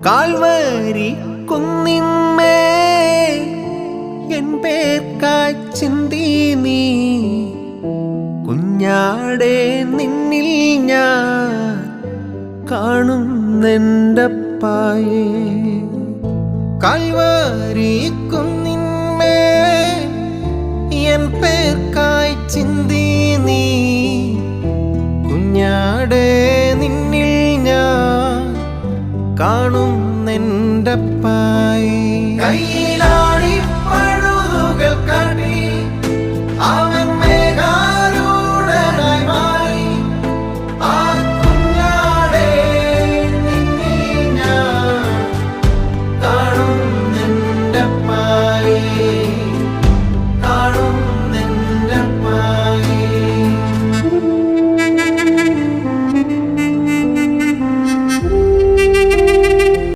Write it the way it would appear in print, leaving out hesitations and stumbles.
Calvary കുന്നിന്മേൽ N പേർക്കായി ചിന്തി നീ കുഞ്ഞാടേ നിന്നിൽ ഞാൻ കാണുന്നെൻ്റപ്പായേ. കാൽവരി കുന്നിന്മേൽ എൻ പേർക്കായി ചിന്തി നീ കുഞ്ഞാടേ നിന്നിൽ ഞാൻ കാണുന്നെൻ്റപ്പായേ. കയ്യിലാ